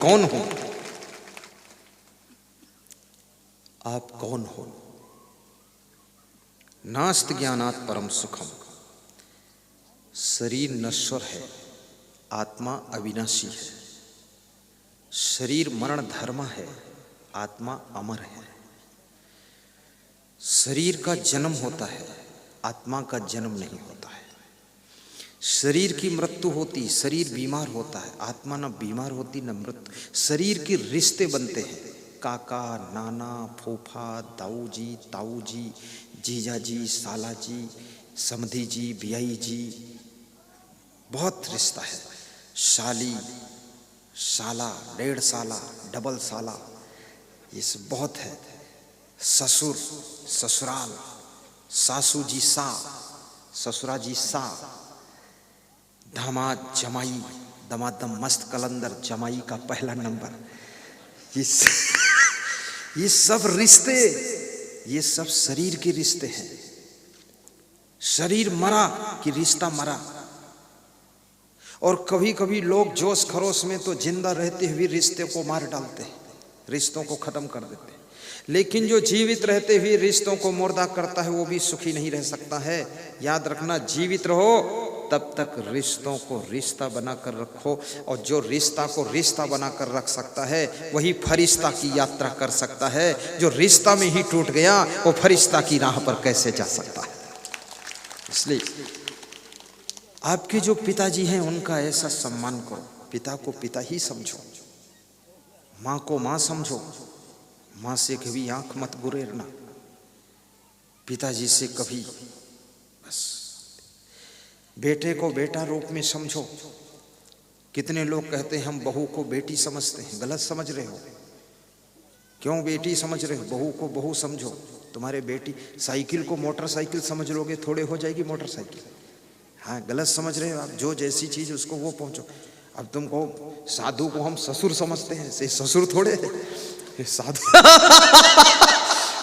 कौन हो? आप कौन हो? नास्त ज्ञानात् परम सुखम। शरीर नश्वर है, आत्मा अविनाशी है। शरीर मरण धर्म है, आत्मा अमर है। शरीर का जन्म होता है, आत्मा का जन्म नहीं होता है। शरीर की मृत्यु होती, शरीर बीमार होता है, आत्मा न बीमार होती न मृत्यु। शरीर के रिश्ते बनते हैं, काका, नाना, फूफा, दाऊ जी, ताऊ जी, जीजा जी, साला जी, समधी जी, बियाई जी, बहुत रिश्ता है। साली, साला, डेढ़ साला, डबल साला, ये सब बहुत है। ससुर, ससुराल, सासू जी सा, ससुरा जी सा, दामाद, जमाई, दमादम मस्त कलंदर, जमाई का पहला नंबर, ये सब रिश्ते, ये सब शरीर के रिश्ते हैं। शरीर मरा कि रिश्ता मरा। और कभी कभी लोग जोश खरोश में तो जिंदा रहते हुए रिश्ते को मार डालते हैं, रिश्तों को खत्म कर देते हैं। लेकिन जो जीवित रहते हुए रिश्तों को मुर्दा करता है वो भी सुखी नहीं रह सकता है। याद रखना, जीवित रहो तब तक रिश्तों को रिश्ता बनाकर रखो, और जो रिश्ता को रिश्ता बनाकर रख सकता है वही फरिश्ता की यात्रा कर सकता है। जो रिश्ता में ही टूट गया वो फरिश्ता की राह पर कैसे जा सकता है। इसलिए आपके जो पिताजी हैं उनका ऐसा सम्मान करो। पिता को पिता ही समझो, माँ को माँ समझो, माँ से कभी आंख मत गुरेरना, पिताजी से कभी बस। बेटे को बेटा रूप में समझो। कितने लोग कहते हैं हम बहू को बेटी समझते हैं, गलत समझ रहे हो। क्यों बेटी समझ रहे हो? बहू को बहू समझो। तुम्हारे बेटी, साइकिल को मोटरसाइकिल समझ लोगे थोड़े हो जाएगी मोटरसाइकिल। हाँ, गलत समझ रहे हो आप। जो जैसी चीज उसको वो पहुंचो। अब तुम कहो साधु को हम ससुर समझते हैं, से ससुर थोड़े है साधु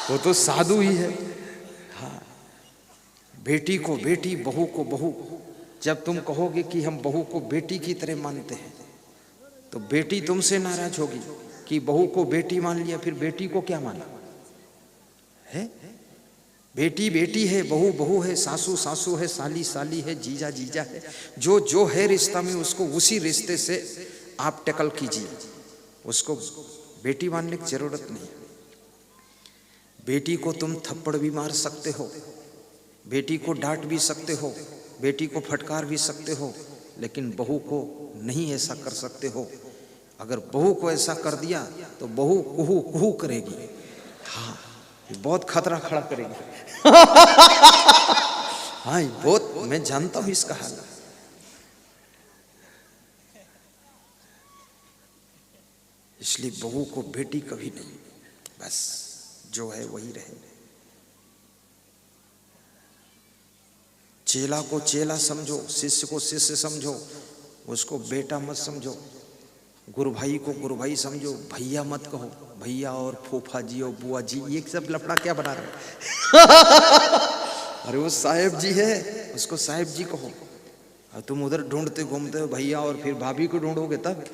वो तो साधु ही है। हाँ, बेटी को बेटी, बहू को बहू। जब तुम कहोगे कि हम बहू को बेटी की तरह मानते हैं तो बेटी तुमसे नाराज होगी कि बहू को बेटी मान लिया, फिर बेटी को क्या माना है? बेटी बेटी है, बहू बहू है, सासू सासू है, साली साली है, जीजा जीजा है। जो जो है रिश्ता में उसको उसी रिश्ते से आप टैकल कीजिए। उसको बेटी मानने की जरूरत नहीं। बेटी को तुम थप्पड़ भी मार सकते हो, बेटी को डांट भी सकते हो, बेटी को फटकार भी सकते हो, लेकिन बहू को नहीं ऐसा कर सकते हो। अगर बहू को ऐसा कर दिया तो बहू कुहू कुहू करेगी। हाँ, बहुत खतरा खड़ा करेगी। हाँ, बहुत, मैं जानता हूं इसका हाल। इसलिए बहू को बेटी कभी नहीं, बस जो है वही रहे। चेला को चेला समझो, शिष्य को शिष्य समझो, उसको बेटा मत समझो। गुरु भाई को गुरु भाई समझो, भैया मत कहो। भैया और फूफा जी और बुआ जी, ये सब लफड़ा क्या बना रहे हो? अरे वो साहेब जी है, उसको साहेब जी कहो। और तुम उधर ढूंढते घूमते हो भैया, और फिर भाभी को ढूंढोगे तब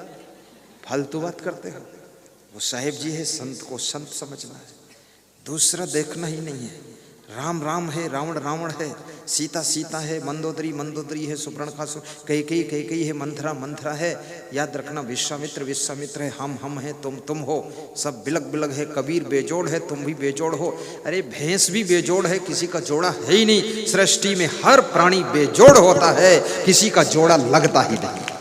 फालतू बात करते हो। वो साहेब जी है, संत को संत समझना है, दूसरा देखना ही नहीं है। राम राम है, रावण रावण है, सीता सीता है, मंदोदरी मंदोदरी है, सुपर्णखा कैकेयी कैकेयी है, मंथरा मंथरा है। याद रखना, विश्वामित्र विश्वामित्र है, हम हैं, तुम हो, सब बिलग बिलग है। कबीर बेजोड़ है, तुम भी बेजोड़ हो। अरे भैंस भी बेजोड़ है, किसी का जोड़ा है ही नहीं। सृष्टि में हर प्राणी बेजोड़ होता है, किसी का जोड़ा लगता ही नहीं।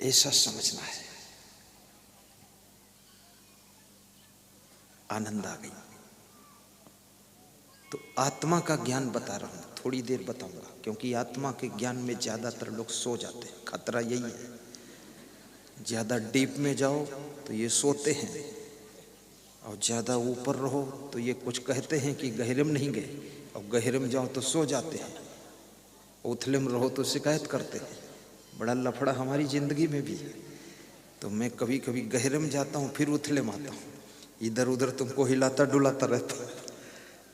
ऐसा समझना है। आनंद आ गई। तो आत्मा का ज्ञान बता रहा हूं, थोड़ी देर बताऊंगा, क्योंकि आत्मा के ज्ञान में ज्यादातर लोग सो जाते हैं। खतरा यही है, ज्यादा डीप में जाओ तो ये सोते हैं, और ज्यादा ऊपर रहो तो ये कुछ कहते हैं कि गहरे में नहीं गए, और गहरे में जाओ तो सो जाते हैं, उथले में रहो तो शिकायत करते हैं। बड़ा लफड़ा हमारी जिंदगी में भी है। तो मैं कभी कभी गहरे में जाता हूँ, फिर उथले में आता हूँ, इधर उधर तुमको हिलाता डुलाता रहता हूँ।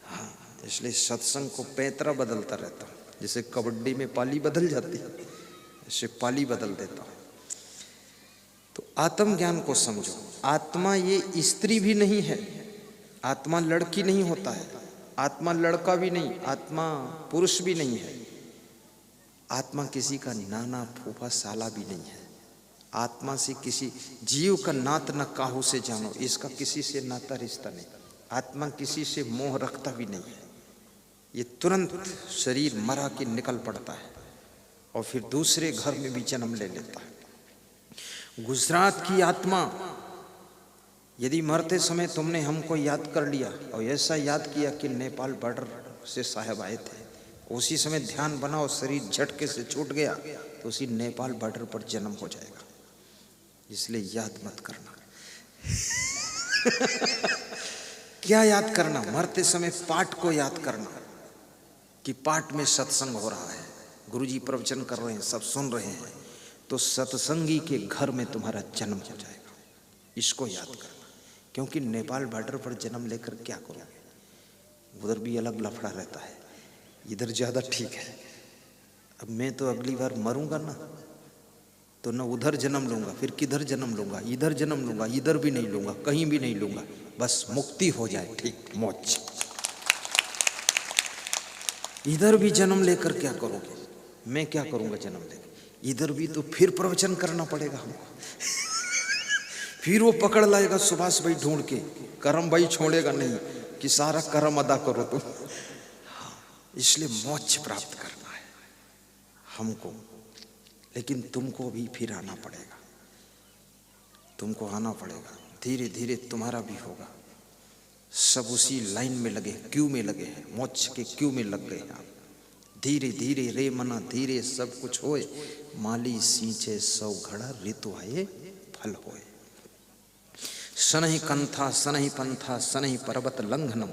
हाँ, इसलिए सत्संग को पैतरा बदलता रहता हूँ, जैसे कबड्डी में पाली बदल जाती है, इसे पाली बदल देता हूं। तो आत्मज्ञान को समझो। आत्मा ये स्त्री भी नहीं है, आत्मा लड़की नहीं होता है, आत्मा लड़का भी नहीं, आत्मा पुरुष भी नहीं है, आत्मा किसी का नाना फूफा साला भी नहीं है। आत्मा से किसी जीव का नात न काहू से जानो, इसका किसी से नाता रिश्ता नहीं। आत्मा किसी से मोह रखता भी नहीं है। ये तुरंत शरीर मरा के निकल पड़ता है और फिर दूसरे घर में भी जन्म ले लेता है। गुजरात की आत्मा, यदि मरते समय तुमने हमको याद कर लिया और ऐसा याद किया कि नेपाल बॉर्डर से साहब आए थे, उसी समय ध्यान बना और शरीर झटके से छूट गया, तो उसी नेपाल बॉर्डर पर जन्म हो जाएगा। इसलिए याद मत करना। क्या याद करना? मरते समय पाठ को याद करना कि पाठ में सत्संग हो रहा है, गुरुजी प्रवचन कर रहे हैं, सब सुन रहे हैं, तो सत्संगी के घर में तुम्हारा जन्म हो जाएगा। इसको याद करना। क्योंकि नेपाल बॉर्डर पर जन्म लेकर क्या करोगे? उधर भी अलग लफड़ा रहता है, इधर ज़्यादा ठीक है। अब मैं तो अगली बार मरूंगा ना, तो न उधर जन्म लूंगा, फिर किधर जन्म लूंगा, इधर जन्म लूंगा, इधर भी नहीं लूंगा, कहीं भी नहीं लूंगा, बस मुक्ति हो जाए, ठीक, मोक्ष। इधर भी जन्म लेकर क्या करोगे? मैं क्या करूंगा जन्म लेकर? इधर भी तो फिर प्रवचन करना पड़ेगा हमको। फिर वो पकड़ लाएगा सुभाष भाई ढूंढ के, कर्म भाई छोड़ेगा नहीं कि सारा कर्म अदा करो तुम। इसलिए मोक्ष प्राप्त करना है हमको, लेकिन तुमको भी फिर आना पड़ेगा, तुमको आना पड़ेगा। धीरे धीरे तुम्हारा भी होगा। सब उसी लाइन में लगे, क्यू में लगे हैं, मोक्ष के क्यू में लग गए हैं। धीरे धीरे रे मना धीरे सब कुछ होए, माली सींचे सौ घड़ा ऋतु आए फल होए। सनहि कंथा सनहि पंथा सनहि पर्वत लंघनम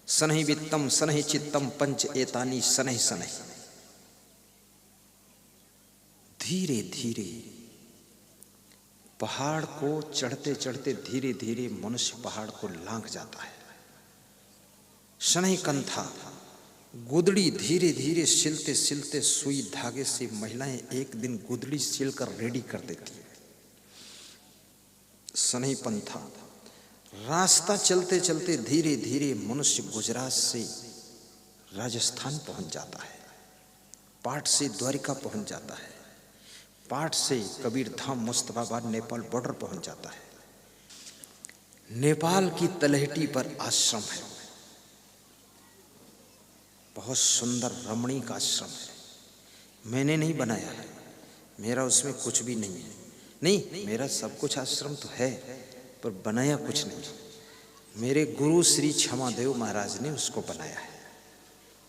सनहि वित्तम सनहि चित्तम पंच एतानी सनहि सनहि। धीरे धीरे पहाड़ को चढ़ते चढ़ते धीरे धीरे मनुष्य पहाड़ को लांघ जाता है। शनहि कंथा, गुदड़ी धीरे धीरे सिलते सिलते सुई धागे से महिलाएं एक दिन गुदड़ी सिलकर रेडी कर देती है। शनहि पंथा, रास्ता चलते चलते धीरे धीरे मनुष्य गुजरात से राजस्थान पहुंच जाता है, पाट से द्वारिका पहुंच जाता है, पाट से कबीर धाम मुस्तफाबाद नेपाल बॉर्डर पहुंच जाता है। नेपाल की तलहटी पर आश्रम है, बहुत सुंदर रमणीक आश्रम है। मैंने नहीं बनाया है, मेरा उसमें कुछ भी नहीं है। नहीं, मेरा सब कुछ आश्रम तो है, पर बनाया कुछ नहीं। मेरे गुरु श्री क्षमादेव महाराज ने उसको बनाया है।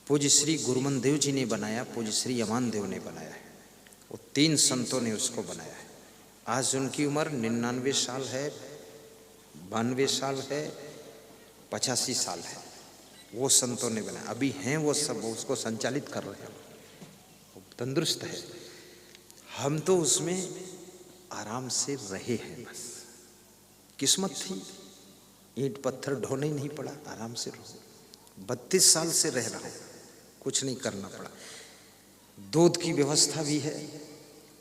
पूज्य श्री गुरुमन देव जी ने बनाया, पूज्य श्री यमान देव ने बनाया है। वो 3 संतों ने उसको बनाया है। आज उनकी उम्र 99 साल है, 92 साल है, 85 साल है। वो संतों ने बनाया, अभी हैं वो सब, उसको संचालित कर रहे हैं, तंदुरुस्त है। हम तो उसमें आराम से रहे हैं, बस किस्मत थी, ईंट पत्थर ढोने ही नहीं पड़ा, आराम से रहो। 32 साल से रह रहा हूं, कुछ नहीं करना पड़ा। दूध की व्यवस्था भी है,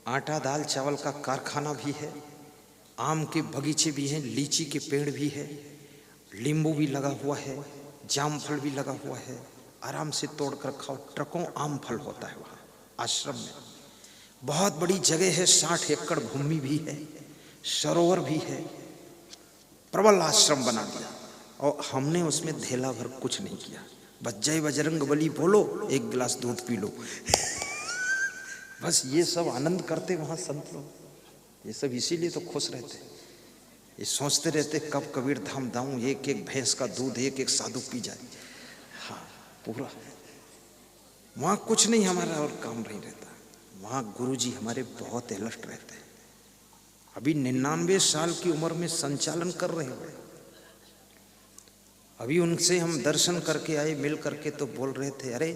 आटा दाल चावल का कारखाना भी है, आम के बगीचे भी हैं, लीची के पेड़ भी है, नींबू भी लगा हुआ है, जामफल भी लगा हुआ है। आराम से तोड़ कर खाओ। ट्रकों आम फल होता है वहाँ आश्रम में। बहुत बड़ी जगह है, 60 एकड़ भूमि भी है, सरोवर भी है, प्रबल आश्रम बना दिया। और हमने उसमें धेला भर कुछ नहीं किया, बस जय बजरंग बली बोलो, एक गिलास दूध पी लो। बस ये सब आनंद करते वहाँ संत लोग। ये सब इसीलिए तो खुश रहते, ये सोचते रहते कब कबीर धाम जाऊं, एक एक भैंस का दूध एक एक साधु पी जाए। हाँ, पूरा वहाँ कुछ नहीं हमारा और काम नहीं रहता। वहाँ गुरुजी हमारे बहुत अलर्ट रहते हैं। अभी 99 साल की उम्र में संचालन कर रहे हैं। अभी उनसे हम दर्शन करके आए, मिल करके तो बोल रहे थे, अरे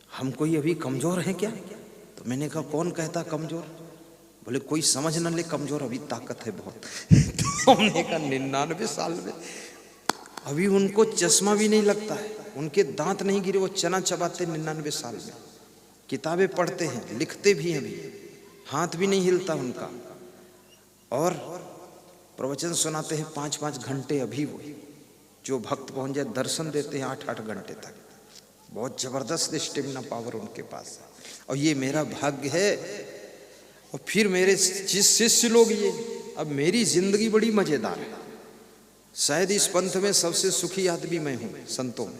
हम कोई अभी कमजोर हैं क्या? तो मैंने कहा कौन कहता कमजोर? बोले कोई समझ न ले कमजोर, अभी ताकत है बहुत। तो हमने कहा 99 साल में अभी उनको चश्मा भी नहीं लगता है, उनके दांत नहीं गिरे, वो चना चबाते 99 साल में। किताबें पढ़ते हैं, लिखते भी हैं, भी हाथ भी नहीं हिलता उनका, और प्रवचन सुनाते हैं 5-5 घंटे। अभी वो जो भक्त पहुंच जाए दर्शन देते हैं 8-8 घंटे तक। बहुत जबरदस्त स्टेमिना पावर उनके पास है, और ये मेरा भाग्य है। और फिर मेरे जिस शिष्य लोग ये, अब मेरी जिंदगी बड़ी मजेदार है। शायद इस पंथ में सबसे सुखी आदमी मैं हूं संतों में,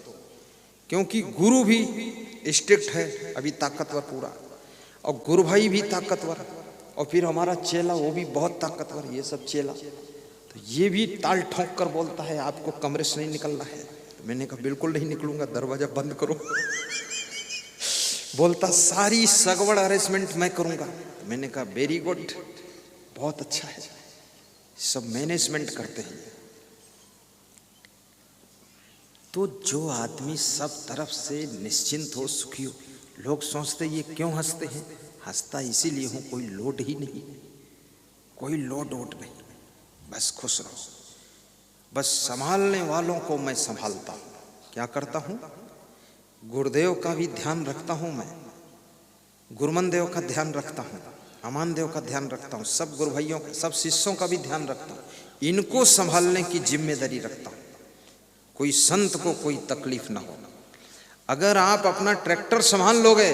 क्योंकि गुरु भी स्ट्रिक्ट है, अभी ताकतवर पूरा, और गुरु भाई भी ताकतवर, और फिर हमारा चेला वो भी बहुत ताकतवर। ये सब चेला तो ये भी ताल ठोंक कर बोलता है आपको कमरे से नहीं निकलना है। तो मैंने कहा बिल्कुल नहीं निकलूंगा, दरवाजा बंद करो। बोलता सारी सगवड़ अरेंजमेंट मैं करूंगा। तो मैंने कहा वेरी गुड, बहुत अच्छा है, सब मैनेजमेंट करते हैं। तो जो आदमी सब तरफ से निश्चिंत हो, सुखी हो, लोग सोचते ये क्यों हंसते हैं? हंसता इसीलिए हूं, कोई लोड ही नहीं, कोई लोड वोट नहीं, बस खुश रहो। बस संभालने वालों को मैं संभालता हूं। क्या करता हूं? गुरुदेव का भी ध्यान रखता हूं मैं, गुरुमन देव का ध्यान रखता हूं, अमान देव का ध्यान रखता हूं, सब गुरु भाइयों का, सब शिष्यों का भी ध्यान रखता हूं। इनको संभालने की जिम्मेदारी रखता हूं, कोई संत को कोई तकलीफ ना हो। अगर आप अपना ट्रैक्टर संभाल लोगे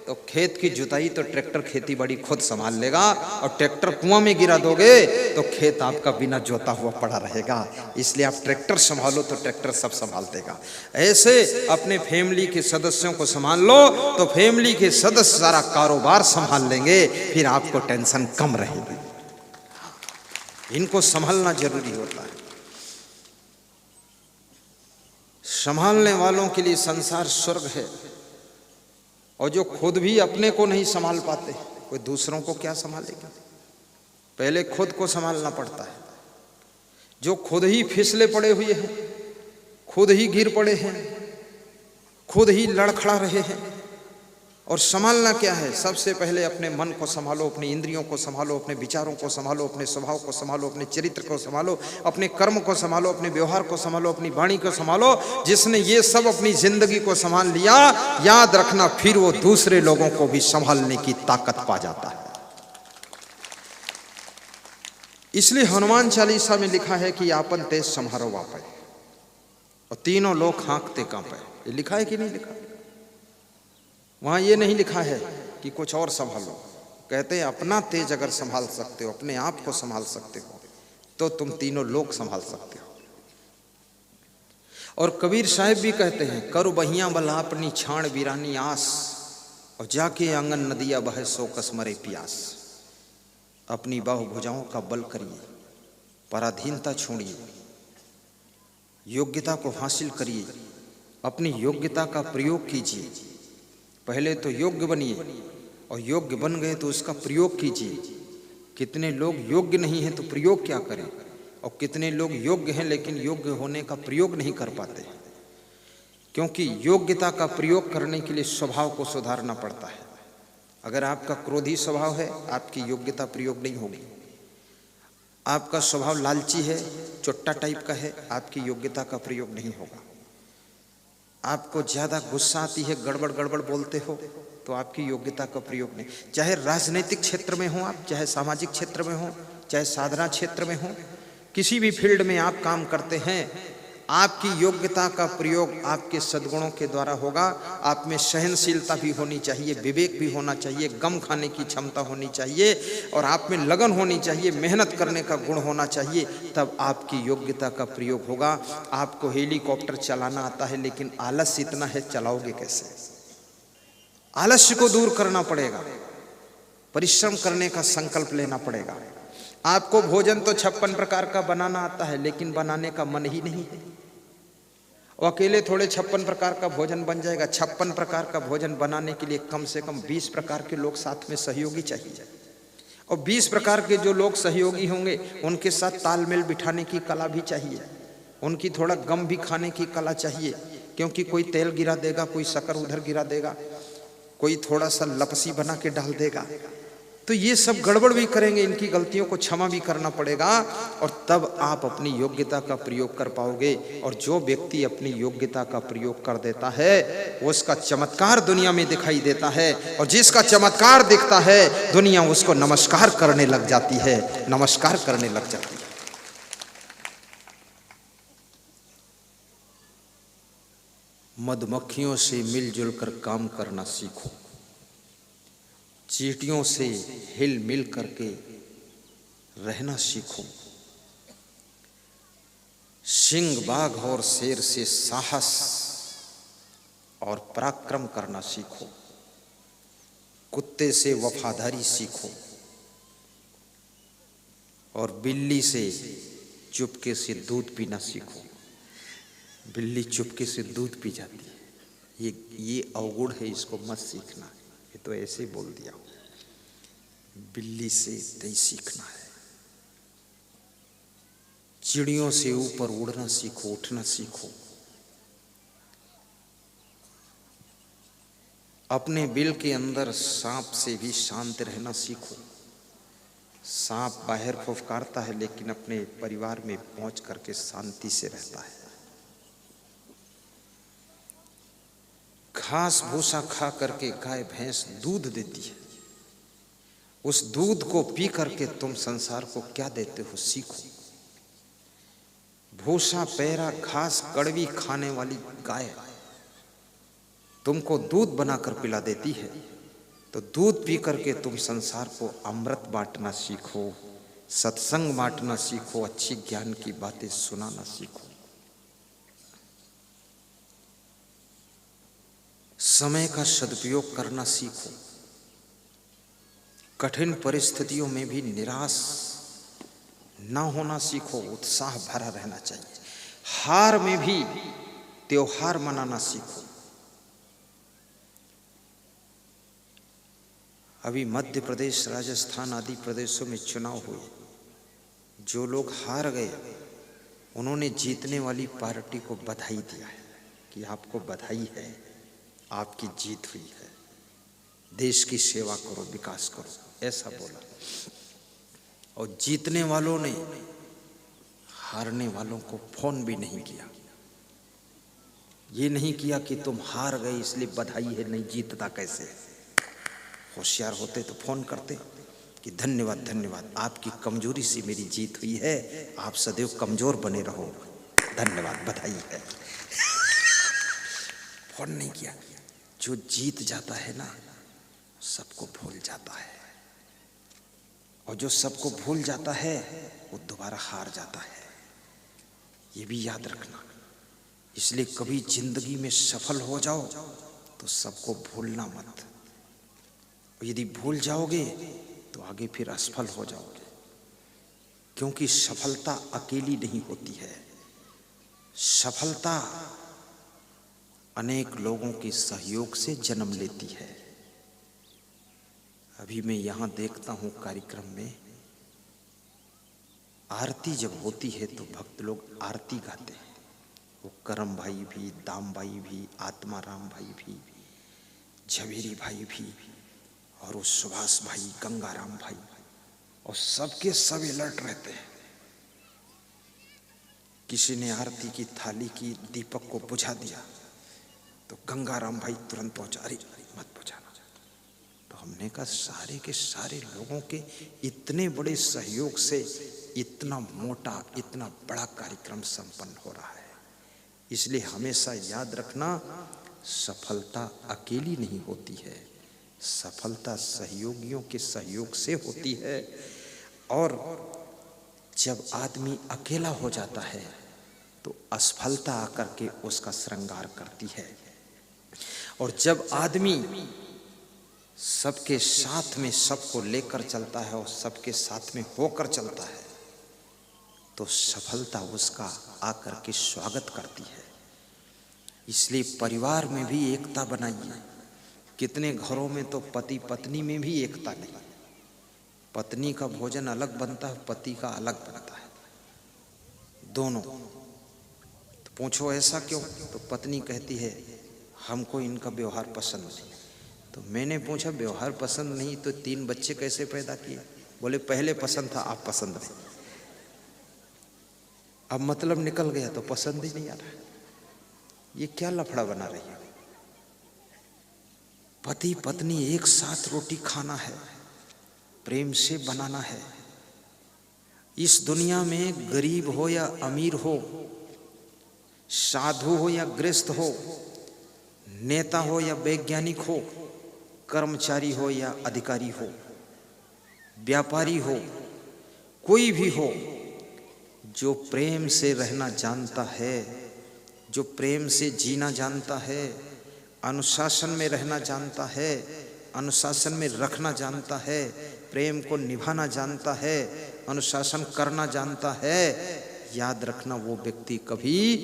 तो खेत की जुताई तो ट्रैक्टर खेती बाड़ी खुद संभाल लेगा, और ट्रैक्टर कुआं में गिरा दोगे तो खेत आपका बिना जोता हुआ पड़ा रहेगा। इसलिए आप ट्रैक्टर संभालो तो ट्रैक्टर सब संभाल देगा। ऐसे अपने फैमिली के सदस्यों को संभाल लो तो फैमिली के सदस्य सारा कारोबार संभाल लेंगे, फिर आपको टेंशन कम रहेगी। इनको संभालना जरूरी होता है। संभालने वालों के लिए संसार स्वर्ग है, और जो खुद भी अपने को नहीं संभाल पाते, कोई दूसरों को क्या संभालेगा? पहले खुद को संभालना पड़ता है। जो खुद ही फिसले पड़े हुए हैं, खुद ही गिर पड़े हैं, खुद ही लड़खड़ा रहे हैं, और संभालना क्या है? सबसे पहले अपने मन को संभालो, अपनी इंद्रियों को संभालो, अपने विचारों को संभालो, अपने स्वभाव को संभालो, अपने चरित्र को संभालो, अपने कर्म को संभालो, अपने व्यवहार को संभालो, अपनी वाणी को संभालो। जिसने ये सब अपनी जिंदगी को संभाल लिया, याद रखना फिर वो दूसरे लोगों को भी संभालने की ताकत पा जाता है। इसलिए हनुमान चालीसा में लिखा है कि आपन तेज संहारो वापे, और तीनों लोग हाँकते कांपे। ये लिखा है कि नहीं लिखा? वहां ये नहीं लिखा है कि कुछ और संभालो। कहते हैं अपना तेज अगर संभाल सकते हो, अपने आप को संभाल सकते हो, तो तुम तीनों लोग संभाल सकते हो। और कबीर साहब भी कहते हैं, करु बहिया बला अपनी छाण वीरानी आस, और जाके आंगन नदिया बहे सो कस मरे प्यास। अपनी बाहु भुजाओं का बल करिए, पराधीनता छोड़िए, योग्यता को हासिल करिए, अपनी योग्यता का प्रयोग कीजिए। पहले तो योग्य बनिए, और योग्य बन गए तो उसका प्रयोग कीजिए। कितने लोग योग्य नहीं हैं तो प्रयोग क्या करें, और कितने लोग योग्य हैं लेकिन योग्य होने का प्रयोग नहीं कर पाते। क्योंकि योग्यता का प्रयोग करने के लिए स्वभाव को सुधारना पड़ता है। अगर आपका क्रोधी स्वभाव है, आपकी योग्यता प्रयोग नहीं होगी। आपका स्वभाव लालची है, चुट्टा टाइप का है, आपकी योग्यता का प्रयोग नहीं होगा। आपको ज्यादा गुस्सा आती है, गड़बड़ गड़बड़ बोलते हो, तो आपकी योग्यता का प्रयोग नहीं। चाहे राजनीतिक क्षेत्र में हो आप, चाहे सामाजिक क्षेत्र में हो, चाहे साधना क्षेत्र में हो, किसी भी फील्ड में आप काम करते हैं, आपकी योग्यता का प्रयोग आपके सद्गुणों के द्वारा होगा। आप में सहनशीलता भी होनी चाहिए, विवेक भी होना चाहिए, गम खाने की क्षमता होनी चाहिए, और आप में लगन होनी चाहिए, मेहनत करने का गुण होना चाहिए, तब आपकी योग्यता का प्रयोग होगा। आपको हेलीकॉप्टर चलाना आता है, लेकिन आलस्य इतना है, चलाओगे कैसे? आलस्य को दूर करना पड़ेगा, परिश्रम करने का संकल्प लेना पड़ेगा। आपको भोजन तो 56 प्रकार का बनाना आता है, लेकिन बनाने का मन ही नहीं है। और अकेले थोड़े 56 प्रकार का भोजन बन जाएगा। 56 प्रकार का भोजन बनाने के लिए कम से कम 20 प्रकार के लोग साथ में सहयोगी चाहिए, और 20 प्रकार के जो लोग सहयोगी होंगे उनके साथ तालमेल बिठाने की कला भी चाहिए, उनकी थोड़ा गम भी खाने की कला चाहिए। क्योंकि कोई तेल गिरा देगा, कोई शक्कर उधर गिरा देगा, कोई थोड़ा सा लपसी बना के डाल देगा, तो ये सब गड़बड़ भी करेंगे, इनकी गलतियों को क्षमा भी करना पड़ेगा, और तब आप अपनी योग्यता का प्रयोग कर पाओगे। और जो व्यक्ति अपनी योग्यता का प्रयोग कर देता है वो उसका चमत्कार दुनिया में दिखाई देता है, और जिसका चमत्कार दिखता है दुनिया उसको नमस्कार करने लग जाती है, नमस्कार करने लग जाती है। मधुमक्खियों से मिलजुल कर काम करना सीखो, चींटियों से हिल मिल करके रहना सीखो, सिंह बाघ और शेर से साहस और पराक्रम करना सीखो, कुत्ते से वफादारी सीखो, और बिल्ली से चुपके से दूध पीना सीखो। बिल्ली चुपके से दूध पी जाती है, ये अवगुण है, इसको मत सीखना। ये तो ऐसे बोल दिया, बिल्ली से नहीं सीखना है। चिड़ियों से ऊपर उड़ना सीखो, उठना सीखो। अपने बिल के अंदर सांप से भी शांत रहना सीखो। सांप बाहर फुफकारता है लेकिन अपने परिवार में पहुंच करके शांति से रहता है। घास भूसा खा करके गाय भैंस दूध देती है, उस दूध को पी करके तुम संसार को क्या देते हो सीखो। भूसा पैरा घास कड़वी खाने वाली गाय तुमको दूध बनाकर पिला देती है, तो दूध पी करके तुम संसार को अमृत बांटना सीखो, सत्संग बांटना सीखो, अच्छी ज्ञान की बातें सुनाना सीखो। समय का सदुपयोग करना सीखो। कठिन परिस्थितियों में भी निराश ना होना सीखो, उत्साह भरा रहना चाहिए। हार में भी त्योहार मनाना सीखो। अभी मध्य प्रदेश, राजस्थान आदि प्रदेशों में चुनाव हुए, जो लोग हार गए उन्होंने जीतने वाली पार्टी को बधाई दिया है कि आपको बधाई है, आपकी जीत हुई है, देश की सेवा करो, विकास करो, ऐसा बोला। और जीतने वालों ने हारने वालों को फोन भी नहीं किया। ये नहीं किया कि तुम हार गए इसलिए बधाई है, नहीं जीतता कैसे। होशियार होते तो फोन करते कि धन्यवाद धन्यवाद, आपकी कमजोरी से मेरी जीत हुई है, आप सदैव कमजोर बने रहो, धन्यवाद, बधाई है। फोन नहीं किया। जो जीत जाता है ना सबको भूल जाता है, और जो सबको भूल जाता है वो दोबारा हार जाता है, ये भी याद रखना। इसलिए कभी जिंदगी में सफल हो जाओ तो सबको भूलना मत। यदि भूल जाओगे तो आगे फिर असफल हो जाओगे, क्योंकि सफलता अकेली नहीं होती है। सफलता अनेक लोगों के सहयोग से जन्म लेती है। अभी मैं यहाँ देखता हूँ कार्यक्रम में आरती जब होती है तो भक्त लोग आरती गाते हैं। वो करम भाई भी, दाम भाई भी, आत्मा राम भाई भी, झवेरी भाई भी, और वो सुभाष भाई, गंगाराम भाई, और सबके सब अलर्ट रहते हैं। किसी ने आरती की थाली की दीपक को बुझा दिया तो गंगाराम भाई तुरंत पहुंचा, अरे मत बुझाना। तो हमने कहा सारे के सारे लोगों के इतने बड़े सहयोग से इतना मोटा, इतना बड़ा कार्यक्रम संपन्न हो रहा है। इसलिए हमेशा याद रखना, सफलता अकेली नहीं होती है, सफलता सहयोगियों के सहयोग से होती है। और जब आदमी अकेला हो जाता है तो असफलता आकर के उसका श्रृंगार करती है, और जब आदमी सबके साथ में सबको लेकर चलता है और सबके साथ में होकर चलता है तो सफलता उसका आकर के स्वागत करती है। इसलिए परिवार में भी एकता बनाइए। कितने घरों में तो पति पत्नी में भी एकता नहीं, पत्नी का भोजन अलग बनता है, पति का अलग बनता है, दोनों। तो पूछो ऐसा क्यों? तो पत्नी कहती है हमको इनका व्यवहार पसंद नहीं, तो मैंने पूछा व्यवहार पसंद नहीं तो 3 बच्चे कैसे पैदा किए? बोले पहले पसंद था, आप पसंद नहीं। अब मतलब निकल गया तो पसंद ही नहीं आ रहा। ये क्या लफड़ा बना रही है? पति पत्नी एक साथ रोटी खाना है, प्रेम से बनाना है। इस दुनिया में गरीब हो या अमीर हो, साधु हो या गृहस्थ हो, नेता हो या वैज्ञानिक हो, कर्मचारी हो या अधिकारी हो, व्यापारी हो, कोई भी हो, जो प्रेम से रहना जानता है, जो प्रेम से जीना जानता है, अनुशासन में रहना जानता है, अनुशासन में रखना जानता है, प्रेम को निभाना जानता है, अनुशासन करना जानता है, याद रखना वो व्यक्ति कभी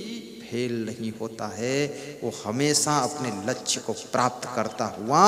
फेल नहीं होता है। वो हमेशा अपने लक्ष्य को प्राप्त करता हुआ